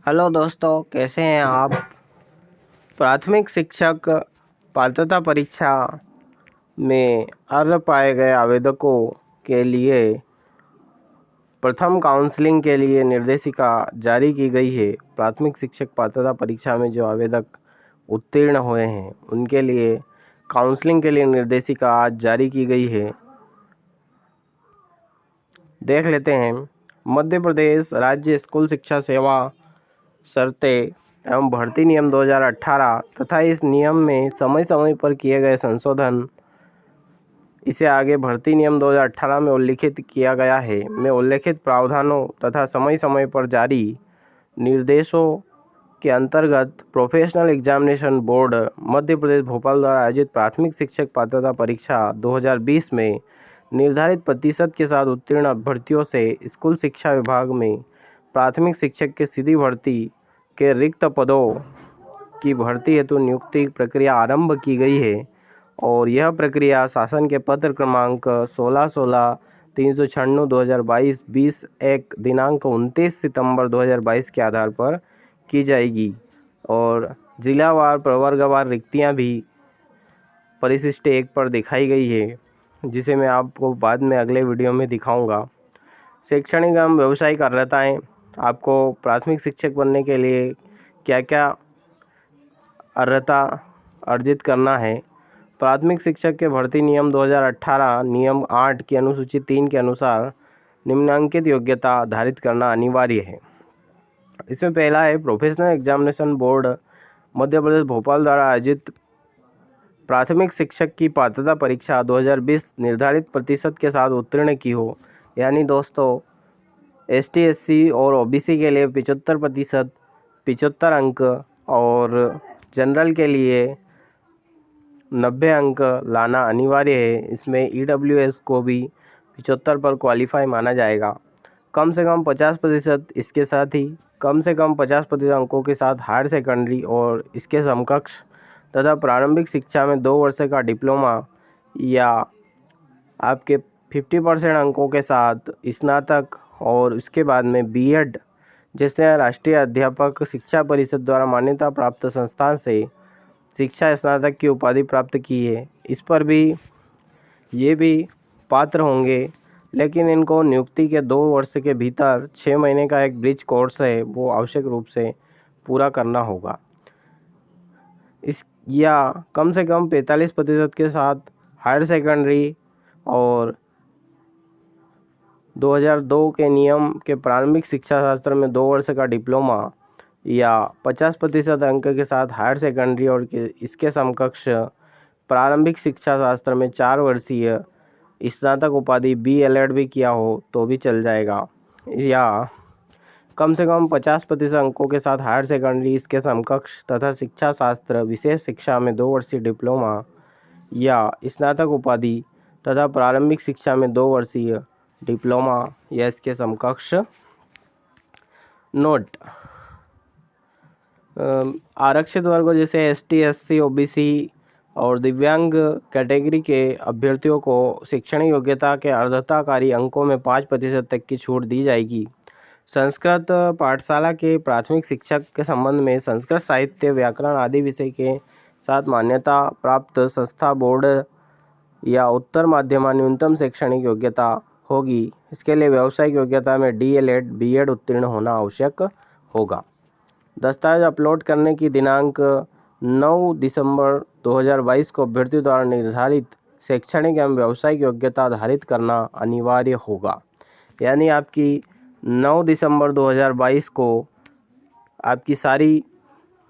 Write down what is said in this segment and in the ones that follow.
Hello दोस्तों, कैसे हैं आप। प्राथमिक शिक्षक पात्रता परीक्षा में अर्ह पाए गए आवेदकों के लिए प्रथम काउंसलिंग के लिए निर्देशिका जारी की गई है। प्राथमिक शिक्षक पात्रता परीक्षा में जो आवेदक उत्तीर्ण हुए हैं उनके लिए काउंसलिंग के लिए निर्देशिका आज जारी की गई है। देख लेते हैं। मध्य प्रदेश राज्य स्कूल शिक्षा सेवा शर्तें एवं भर्ती नियम 2018 तथा इस नियम में समय समय पर किए गए संशोधन, इसे आगे भर्ती नियम 2018 में उल्लिखित किया गया है में उल्लिखित प्रावधानों तथा समय समय पर जारी निर्देशों के अंतर्गत professional examination board Madhya Pradesh Bhopal द्वारा आयोजित प्राथमिक शिक्षक पात्रता परीक्षा 2020 में निर्धारित प्रतिशत के साथ उत्तीर्ण अभ्यर्थियों से स्कूल शिक्षा विभाग में प्राथमिक शिक्षक के सीधी भर्ती के रिक्त पदों की भर्ती हेतु नियुक्ति प्रक्रिया आरंभ की गई है और यह प्रक्रिया शासन के पत्र क्रमांक 16/396/2022 20/1 दिनांक 29 सितंबर 2022 के आधार पर की जाएगी और जिलावार प्रवर्गवार रिक्तियां भी परिशिष्ट 1 पर दिखाई गई है, जिसे मैं आपको बाद में अगले वीडियो में दिखाऊंगा। शैक्षणिक एवं व्यावसायिक अर्हताएँ, आपको प्राथमिक शिक्षक बनने के लिए क्या क्या अर्हता अर्जित करना है। प्राथमिक शिक्षक के भर्ती नियम 2018 नियम 8 की अनुसूची 3 के अनुसार निम्नांकित योग्यता धारित करना अनिवार्य है। इसमें पहला है professional examination board Madhya Pradesh Bhopal द्वारा आयोजित प्राथमिक शिक्षक की पात्रता परीक्षा 2020 निर्धारित प्रतिशत के साथ उत्तीर्ण की हो। यानी दोस्तों, ST SC और OBC के लिए 75% 75 अंक और जनरल के लिए 90 अंक लाना अनिवार्य है। इसमें EWS को भी 75 पर क्वालिफाई माना जाएगा। कम से कम 50%, इसके साथ ही कम से कम 50% अंकों के साथ हायर सेकेंडरी और इसके समकक्ष तथा प्रारंभिक शिक्षा में 2 वर्ष का डिप्लोमा या आपके 50% अंकों के साथ स्नातक और उसके बाद में B.Ed, जिसने राष्ट्रीय अध्यापक शिक्षा परिषद द्वारा मान्यता प्राप्त संस्थान से शिक्षा स्नातक की उपाधि प्राप्त की है। इस पर भी ये भी पात्र होंगे, लेकिन इनको नियुक्ति के 2 वर्ष के भीतर 6 महीने का एक ब्रिज कोर्स है वो आवश्यक रूप से पूरा करना होगा। इस या कम से कम 45% के साथ हायर सेकेंडरी और 2002 के नियम के प्रारंभिक शिक्षा शास्त्र में 2 वर्ष का डिप्लोमा या 50% अंक के साथ हायर सेकेंडरी और इसके समकक्ष प्रारंभिक शिक्षा शास्त्र में 4 वर्षीय स्नातक उपाधि B.Ed भी किया हो तो भी चल जाएगा। या कम से कम 50% अंकों के साथ हायर सेकेंडरी इसके समकक्ष तथा शिक्षा शास्त्र विशेष शिक्षा में 2 वर्षीय डिप्लोमा या स्नातक उपाधि तथा प्रारंभिक शिक्षा में 2 वर्षीय डिप्लोमा या इसके समकक्ष। नोट: आरक्षित वर्गों जैसे ST SC OBC और दिव्यांग कैटेगरी के अभ्यर्थियों को शैक्षणिक योग्यता के अर्हताकारी अंकों में 5% तक की छूट दी जाएगी। संस्कृत पाठशाला के प्राथमिक शिक्षक के संबंध में संस्कृत साहित्य, व्याकरण आदि विषय के साथ मान्यता प्राप्त संस्था बोर्ड या उत्तर माध्यमा न्यूनतम शैक्षणिक योग्यता होगी। इसके लिए व्यावसायिक योग्यता में DLED B.Ed उत्तीर्ण होना आवश्यक होगा। दस्तावेज अपलोड करने की दिनांक 9 दिसंबर 2022 को अभ्यर्थी द्वारा निर्धारित शैक्षणिक एवं व्यावसायिक योग्यता धारित करना अनिवार्य होगा। यानी आपकी 9 दिसंबर 2022 को आपकी सारी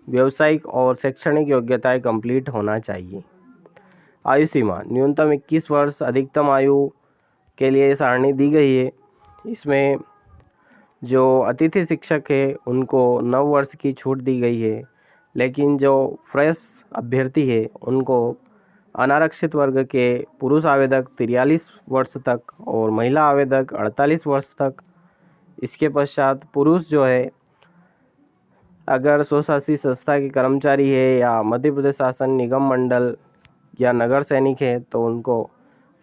व्यावसायिक और शैक्षणिक योग्यताएं कंप्लीट होना चाहिए। आयु सीमा न्यूनतम 21 वर्ष, अधिकतम आयु के लिए सारणी दी गई है। इसमें जो अतिथि शिक्षक है उनको 9 वर्ष की छूट दी गई है, लेकिन जो फ्रेश अभ्यर्थी है उनको अनारक्षित वर्ग के पुरुष आवेदक 43 वर्ष तक और महिला आवेदक 48 वर्ष तक। इसके पश्चात पुरुष जो है अगर स्वशासी संस्था के कर्मचारी है या मध्य प्रदेश शासन निगम मंडल या नगर सैनिक है तो उनको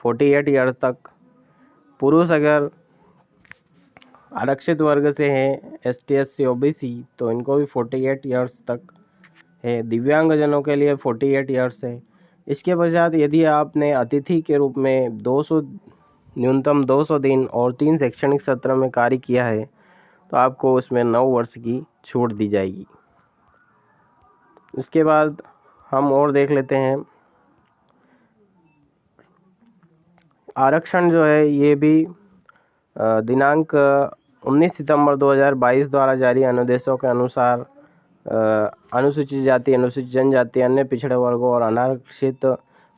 48 ईयर तक। पुरुष अगर आरक्षित वर्ग से हैं ST SC OBC तो इनको भी 48 ईयर्स तक है। दिव्यांगजनों के लिए 48 ईयर्स है। इसके पश्चात यदि आपने अतिथि के रूप में 200 न्यूनतम 200 दिन और 3 शैक्षणिक सत्र में कार्य किया है तो आपको उसमें 9 वर्ष की छूट दी जाएगी। इसके बाद हम और देख लेते हैं आरक्षण जो है ये भी दिनांक 19 सितंबर 2022 द्वारा जारी अनुदेशों के अनुसार अनुसूचित जाति, अनुसूचित जनजाति, अन्य पिछड़े वर्गों और अनारक्षित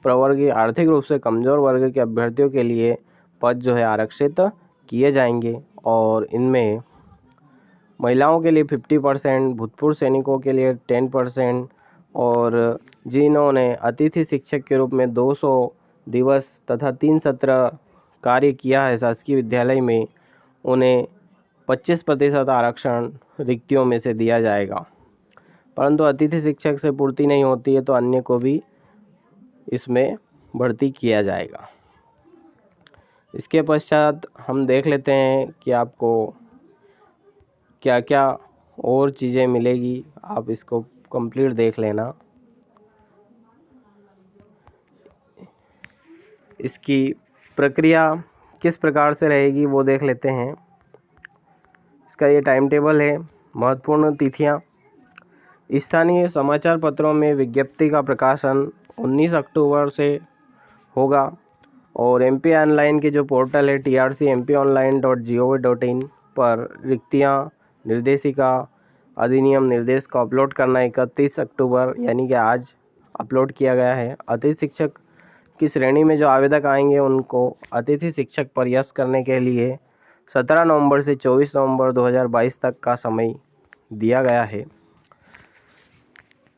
प्रवर्गीय आर्थिक रूप से कमजोर वर्ग के अभ्यर्थियों के लिए पद जो है आरक्षित किए जाएंगे और इनमें महिलाओं के लिए 50%, भूतपूर्व सैनिकों के लिए 10% और जिन्होंने अतिथि शिक्षक के रूप में 200 दिवस तथा 3 सत्र कार्य किया है शासकीय विद्यालय में, उन्हें 25% आरक्षण रिक्तियों में से दिया जाएगा। परंतु अतिथि शिक्षक से पूर्ति नहीं होती है तो अन्य को भी इसमें भर्ती किया जाएगा। इसके पश्चात हम देख लेते हैं कि आपको क्या क्या और चीज़ें मिलेगी, आप इसको कंप्लीट देख लेना। इसकी प्रक्रिया किस प्रकार से रहेगी वो देख लेते हैं। इसका ये टाइम टेबल है। महत्वपूर्ण तिथियां, स्थानीय समाचार पत्रों में विज्ञप्ति का प्रकाशन 19 अक्टूबर से होगा और MP ऑनलाइन के जो पोर्टल है trcmponline.gov.in पर रिक्तियां, निर्देशिका, अधिनियम, निर्देश को अपलोड करना 31 अक्टूबर यानी कि आज अपलोड किया गया है। अतिथि शिक्षक की श्रेणी में जो आवेदक आएंगे उनको अतिथि शिक्षक प्रयास करने के लिए 17 नवंबर से 24 नवंबर 2022 तक का समय दिया गया है।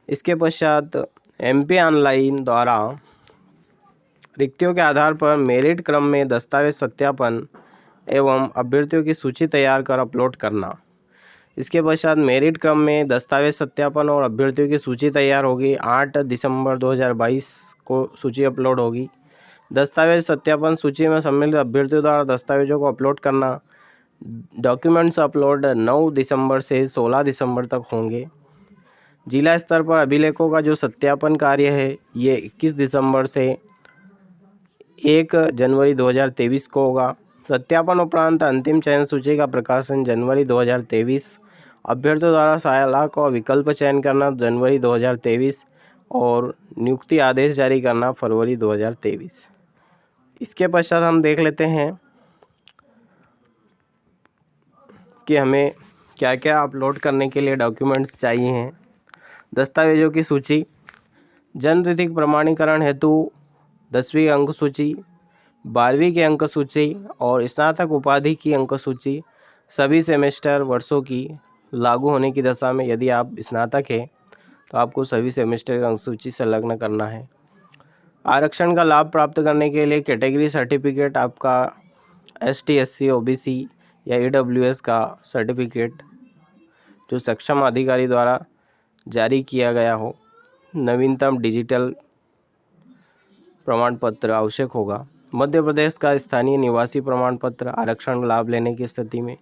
इसके पश्चात MP ऑनलाइन द्वारा रिक्तियों के आधार पर मेरिट क्रम में दस्तावेज सत्यापन एवं अभ्यर्थियों की सूची तैयार कर अपलोड करना। इसके पश्चात मेरिट क्रम में दस्तावेज सत्यापन और अभ्यर्थियों की सूची तैयार होगी। 8 दिसंबर 2022 को सूची अपलोड होगी। दस्तावेज सत्यापन, सूची में सम्मिलित अभ्यर्थियों द्वारा दस्तावेजों को अपलोड करना। डॉक्यूमेंट्स अपलोड 9 दिसंबर से 16 दिसंबर तक होंगे। जिला स्तर पर अभिलेखों का जो सत्यापन कार्य है ये 21 दिसंबर से 1 जनवरी 2023 को होगा। सत्यापन उपरांत अंतिम चयन सूची का प्रकाशन जनवरी 2023। अभ्यर्थियों द्वारा साला का विकल्प चयन करना जनवरी 2023 और नियुक्ति आदेश जारी करना फरवरी 2023। इसके पश्चात हम देख लेते हैं कि हमें क्या क्या अपलोड करने के लिए डॉक्यूमेंट्स चाहिए हैं। दस्तावेजों की सूची, जन्मतिथि प्रमाणीकरण हेतु 10वीं अंक सूची, 12वीं की अंक सूची और स्नातक उपाधि की अंक सूची सभी सेमेस्टर वर्षों की लागू होने की दशा में। यदि आप स्नातक हैं तो आपको सभी सेमेस्टर की अंक सूची संलग्न करना है। आरक्षण का लाभ प्राप्त करने के लिए कैटेगरी सर्टिफिकेट, आपका ST SC OBC या EWS का सर्टिफिकेट जो सक्षम अधिकारी द्वारा जारी किया गया हो। नवीनतम डिजिटल प्रमाण पत्र आवश्यक होगा। मध्य प्रदेश का स्थानीय निवासी प्रमाण पत्र आरक्षण लाभ लेने की स्थिति में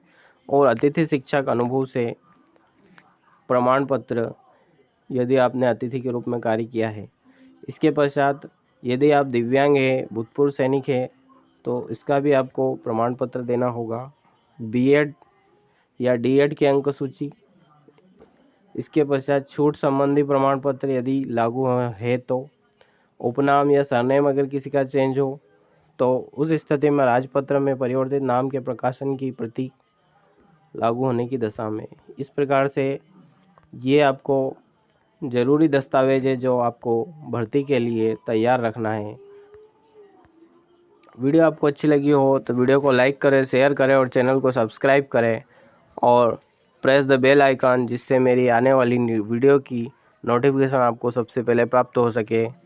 और अतिथि शिक्षक अनुभव से प्रमाण पत्र यदि आपने अतिथि के रूप में कार्य किया है। इसके पश्चात यदि आप दिव्यांग हैं, भूतपूर्व सैनिक हैं तो इसका भी आपको प्रमाण पत्र देना होगा। B.Ed या D.Ed की अंक सूची। इसके पश्चात छूट संबंधी प्रमाण पत्र यदि लागू है तो। उपनाम या सरनेम अगर किसी का चेंज हो तो उस स्थिति में राजपत्र में परिवर्तित नाम के प्रकाशन की प्रति लागू होने की दशा में। इस प्रकार से ये आपको ज़रूरी दस्तावेज है जो आपको भर्ती के लिए तैयार रखना है। वीडियो आपको अच्छी लगी हो तो वीडियो को लाइक करें, शेयर करें और चैनल को सब्सक्राइब करें और प्रेस द बेल आइकन जिससे मेरी आने वाली वीडियो की नोटिफिकेशन आपको सबसे पहले प्राप्त हो सके।